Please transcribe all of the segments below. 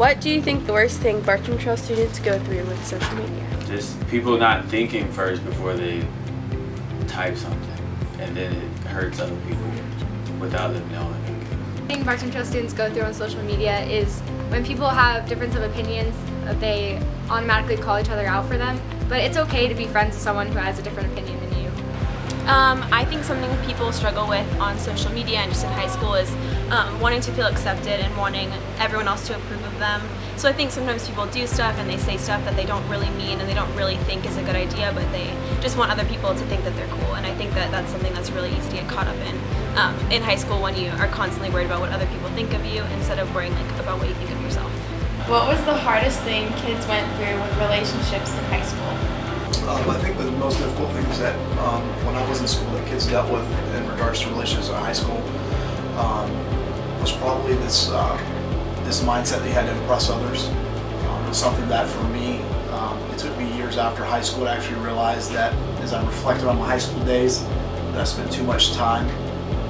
What do you think the worst thing Bartram Trail students go through with social media? Just people not thinking first before they type something, and then it hurts other people without them knowing. The thing Bartram Trail students go through on social media is when people have difference of opinions, they automatically call each other out for them. But it's okay to be friends with someone who has a different opinion than you. I think something people struggle with on social media and just in high school is wanting to feel accepted and wanting everyone else to approve of them. So I think sometimes people do stuff and they say stuff that they don't really mean and they don't really think is a good idea, but they just want other people to think that they're cool. And I think that that's something that's really easy to get caught up in high school when you are constantly worried about what other people think of you instead of worrying about what you think of yourself. What was the hardest thing kids went through with relationships in high school? I think the most difficult things that when I was in school that kids dealt with in regards to relationships in high school was probably this mindset they had to impress others. It was something that for me, it took me years after high school to actually realize that as I reflected on my high school days, that I spent too much time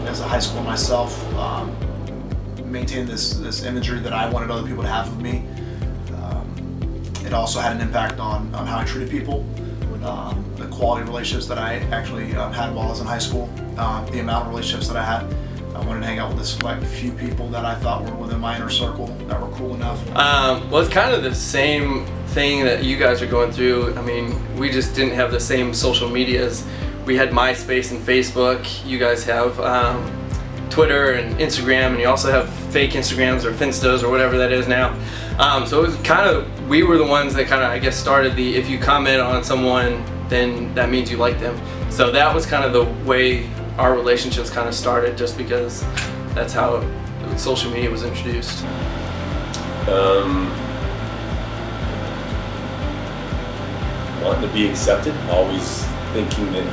as a high schooler myself maintaining this imagery that I wanted other people to have of me. It also had an impact on how I treated people. The quality of relationships that I actually had while I was in high school, the amount of relationships that I had. I wanted to hang out with this select few people that I thought were within my inner circle that were cool enough. Well, it's kind of the same thing that you guys are going through. I mean, we just didn't have the same social medias. We had MySpace and Facebook. You guys have Twitter and Instagram, and you also have fake Instagrams or Finstas or whatever that is now. So it was kind of, we were the ones that kind of, I guess, started the, if you comment on someone, then that means you like them. So that was kind of the way our relationships kind of started, just because that's how social media was introduced. Wanting to be accepted, always thinking that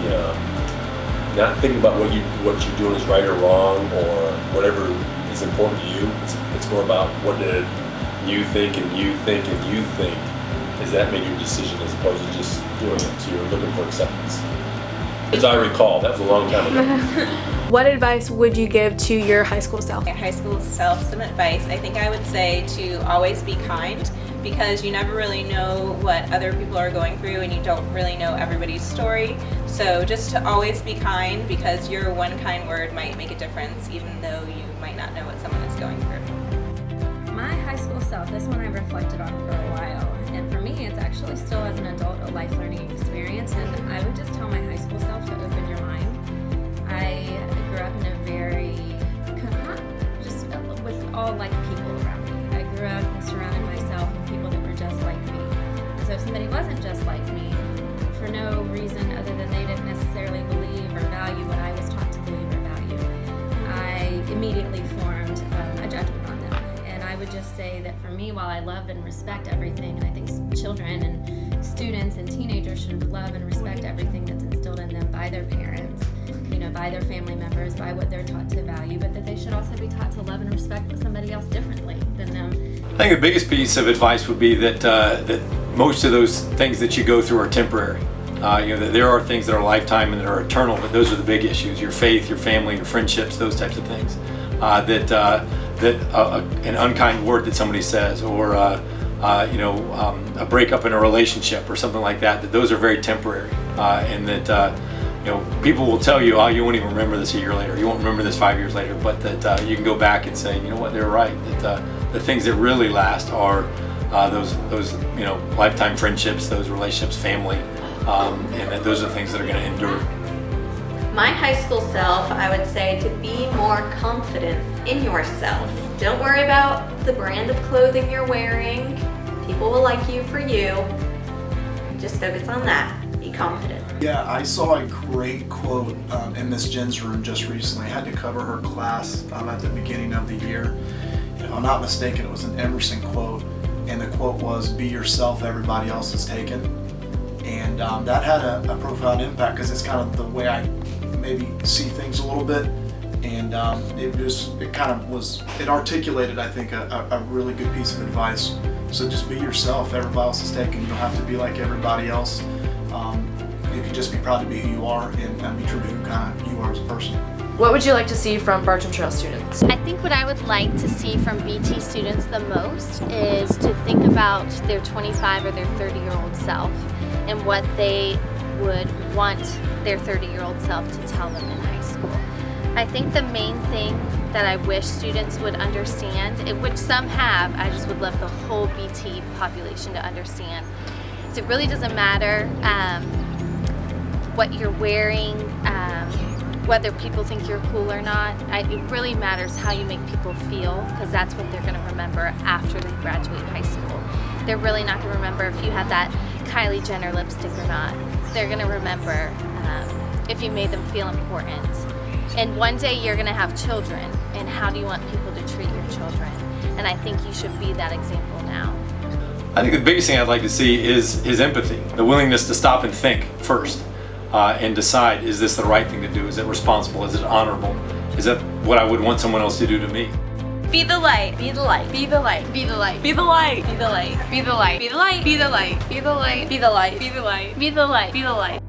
not thinking about what you're doing is right or wrong or whatever is important to you. It's more about what did you think and you think and you think. Does that make your decision as opposed to just doing it? So you're looking for acceptance. As I recall, that was a long time ago. What advice would you give to your high school self? High school self, some advice. I think I would say to always be kind, because you never really know what other people are going through and you don't really know everybody's story. So just to always be kind, because your one kind word might make a difference even though you might not know what someone is going through. My high school self, this one I reflected on for a while, and for me it's actually still as an adult a life learning experience, and I would just tell my high school self to open your mind. I grew up in a very, just with all like people around me. I grew up and surrounded myself with people that were just like me. And so if somebody wasn't just like me, for no reason other than they didn't necessarily believe or value what I was taught to believe or value, I immediately formed a judgment on them. And I would just say that for me, while I love and respect everything, and I think children and students and teenagers should love and respect everything that's instilled in them by their parents, by their family members, by what they're taught to value, but that they should also be taught to love and respect somebody else differently than them. I think the biggest piece of advice would be that most of those things that you go through are temporary. That there are things that are lifetime and that are eternal, but those are the big issues: your faith, your family, your friendships, those types of things. An unkind word that somebody says, or a breakup in a relationship or something like that. That those are very temporary, and that. People will tell you, oh, you won't even remember this a year later, you won't remember this 5 years later, but that you can go back and say, you know what, they're right, that the things that really last are those lifetime friendships, those relationships, family, and that those are the things that are going to endure. My high school self, I would say to be more confident in yourself. Don't worry about the brand of clothing you're wearing. People will like you for you. Just focus on that. Be confident. Yeah, I saw a great quote in Miss Jen's room just recently. I had to cover her class at the beginning of the year. If I'm not mistaken, it was an Emerson quote, and the quote was, "Be yourself, everybody else is taken." And that had a profound impact, because it's kind of the way I maybe see things a little bit. And it articulated, I think, a really good piece of advice. So just be yourself, everybody else is taken. You don't have to be like everybody else. You can just be proud to be who you are and be true to who kind of you are as a person. What would you like to see from Bartram Trail students? I think what I would like to see from BT students the most is to think about their 25 or their 30-year-old self and what they would want their 30-year-old self to tell them in high school. I think the main thing that I wish students would understand, which some have, I just would love the whole BT population to understand, is it really doesn't matter what you're wearing, whether people think you're cool or not. It really matters how you make people feel, because that's what they're going to remember after they graduate high school. They're really not going to remember if you had that Kylie Jenner lipstick or not. They're going to remember if you made them feel important. And one day you're going to have children, and how do you want people to treat your children? And I think you should be that example now. I think the biggest thing I'd like to see is empathy, the willingness to stop and think first. And decide, is this the right thing to do? Is it responsible? Is it honorable? Is that what I would want someone else to do to me? Be the light. Be the light. Be the light. Be the light. Be the light. Be the light. Be the light. Be the light. Be the light. Be the light. Be the light. Be the light. Be the light. Be the light.